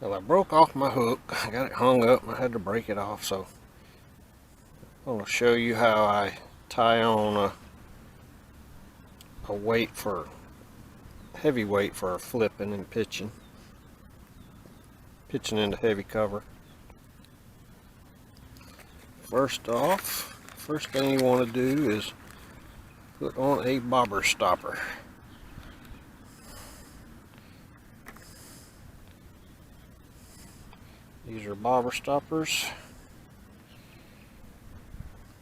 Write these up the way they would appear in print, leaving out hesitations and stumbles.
Well, I broke off my hook. I got it hung up and I had to break it off, so I'm going to show you how I tie on a weight for heavy weight for flipping and pitching into heavy cover. First off, first thing you want to do is put on a bobber stopper. These are bobber stoppers.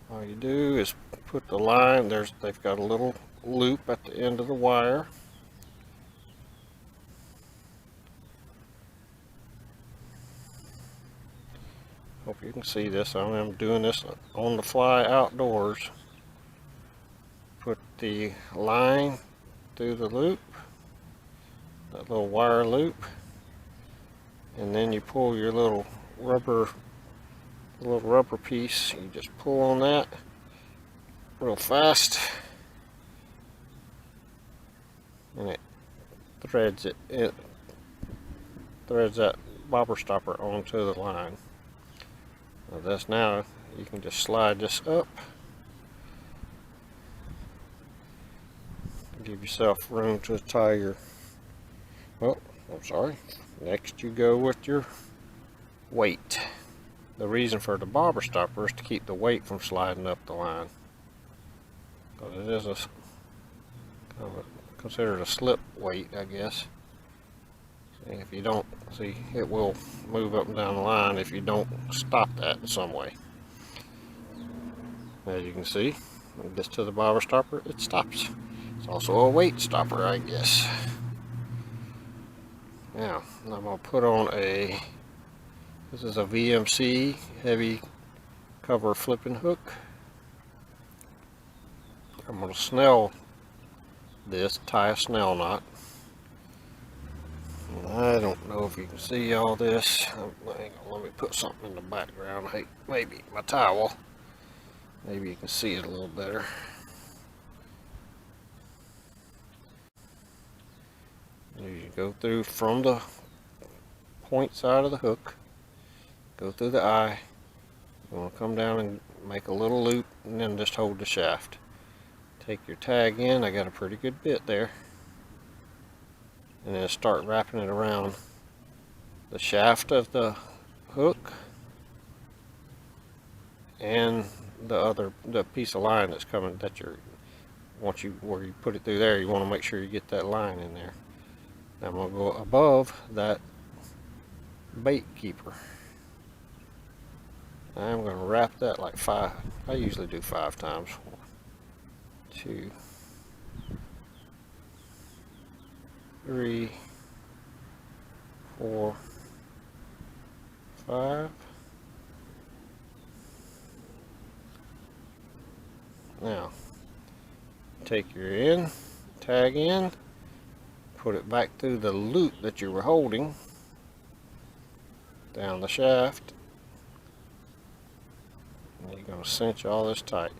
All you do is put the line, they've got a little loop at the end of the wire. Hope you can see this. I'm doing this on the fly outdoors. Put the line through the loop, that little wire loop, and then you pull your little rubber piece. You just pull on that real fast, and it threads that bobber stopper onto the line. Now you can just slide this up, give yourself room to tie your, next you go with your weight. The reason for the bobber stopper is to keep the weight from sliding up the line, because it is considered a slip weight, I guess. And if you don't, see, it will move up and down the line if you don't stop that in some way. As you can see, when it gets to the bobber stopper, it stops. It's also a weight stopper, I guess. Now, I'm going to put on this is a VMC heavy cover flipping hook. I'm going to snell this, tie a snell knot. I don't know if you can see all this. Let me put something in the background. Hey, maybe my towel. Maybe you can see it a little better. You go through from the point side of the hook, go through the eye. You want to come down and make a little loop, and then just hold the shaft. Take your tag in. I got a pretty good bit there. And then start wrapping it around the shaft of the hook and the piece of line that's coming, where you put it through there, you want to make sure you get that line in there. Now I'm going to go above that bait keeper. I'm going to wrap that like 5. I usually do 5 times. 1, 2, 3, 4, 5. Now, take your tag in, put it back through the loop that you were holding, down the shaft, and you're going to cinch all this tight.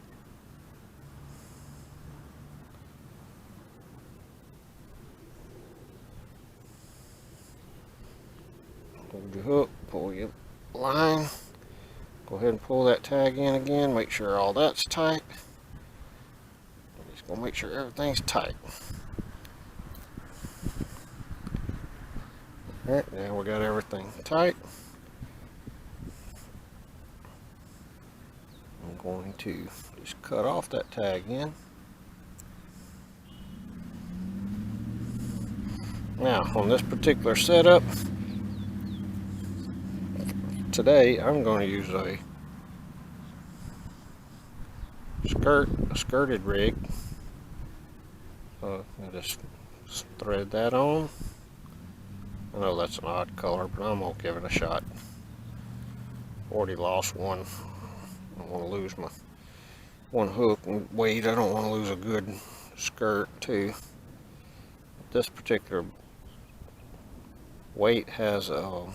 Hold your hook, pull your line, go ahead and pull that tag in again, make sure all that's tight. Just gonna make sure everything's tight. Alright, now we got everything tight. I'm going to just cut off that tag in. Now, on this particular setup, today I'm going to use a skirted rig. I just thread that on. I know that's an odd color, but I'm gonna give it a shot. Already lost one. I don't want to lose my one hook and weight. I don't want to lose a good skirt too. This particular weight has a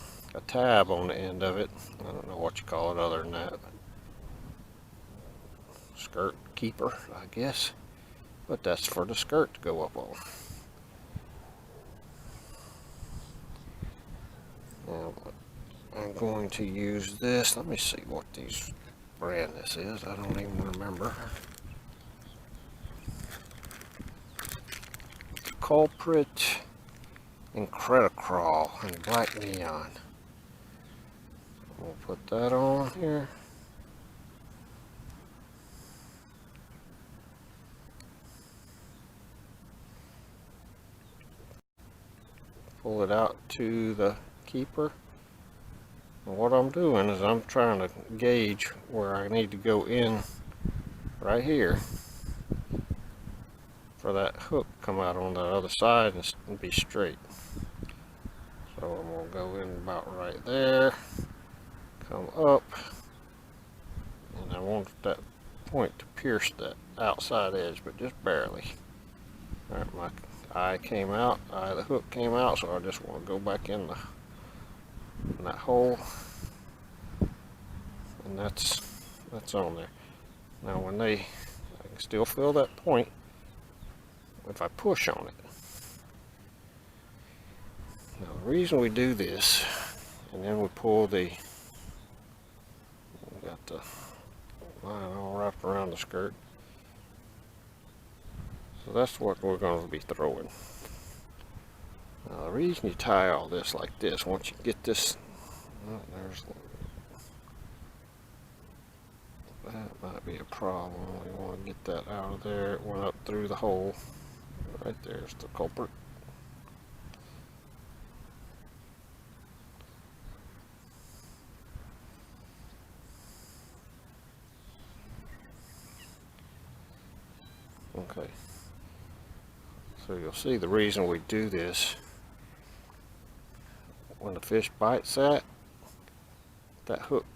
tab on the end of it. I don't know what you call it other than that. Skirt keeper, I guess. But that's for the skirt to go up on. Now, I'm going to use this. Let me see what these brand this is. I don't even remember. Culprit Incredicrawl in black neon. We'll put that on here. Pull it out to the keeper. And what I'm doing is I'm trying to gauge where I need to go in right here for that hook come out on the other side and be straight. So I'm going to go in about right there, come up, and I want that point to pierce that outside edge, but just barely. Alright, my eye came out, the hook came out, so I just want to go back in that hole, and that's on there. Now I can still feel that point if I push on it. Now the reason we do this, and then we pull we got the line all wrapped around the skirt. So that's what we're going to be throwing. Now the reason you tie all this like this, once you get this, that might be a problem. We want to get that out of there. It went up through the hole. Right there's the culprit. Okay. So you'll see the reason we do this. When the fish bites that hook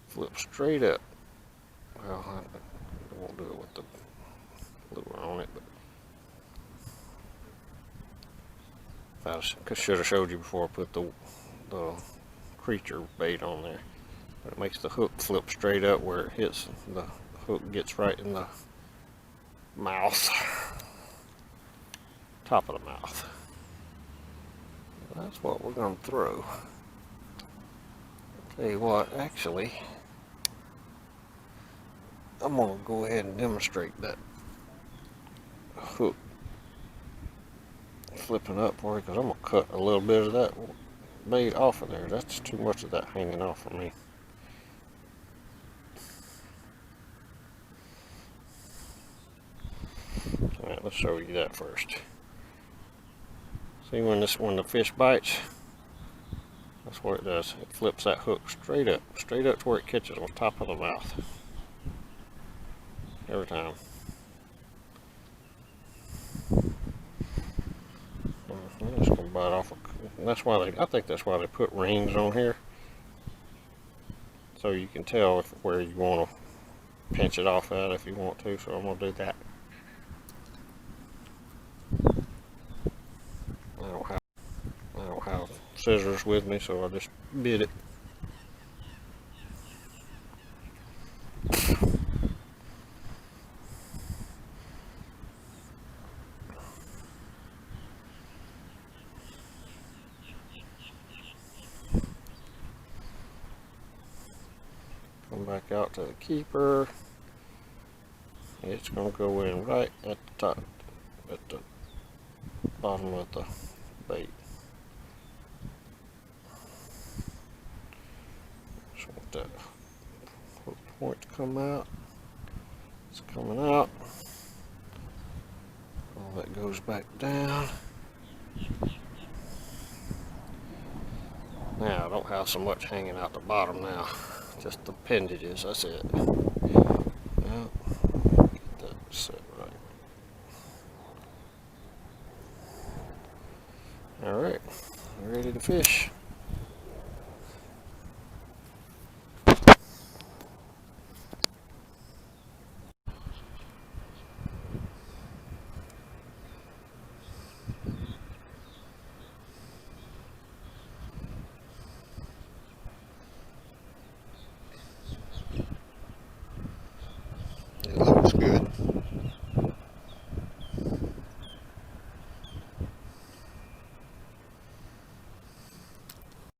flips straight up. Well, I won't do it with the lure on it, but I should have showed you before I put the creature bait on there. But it makes the hook flip straight up where it hits, the hook gets right in the mouth, top of the mouth. That's what we're going to throw. Tell you what, actually, I'm going to go ahead and demonstrate that hook flipping up for you, because I'm going to cut a little bit of that bait off of there. That's too much of that hanging off for me. Alright, let's show you that first. See when the fish bites, that's what it does. It flips that hook straight up to where it catches on top of the mouth. Every time. I'm just gonna bite off. That's why I think that's why they put rings on here, so you can tell where you want to pinch it off at if you want to. So I'm gonna do that. I don't have scissors with me, so I just bit it. Come back out to the keeper. It's going to go in right at the top, at the bottom of the bait. Just want that hook point to come out. It's coming out. All that goes back down. Now I don't have so much hanging out the bottom now. Just the appendages, that's it. Now, get that set right. Alright, ready to fish.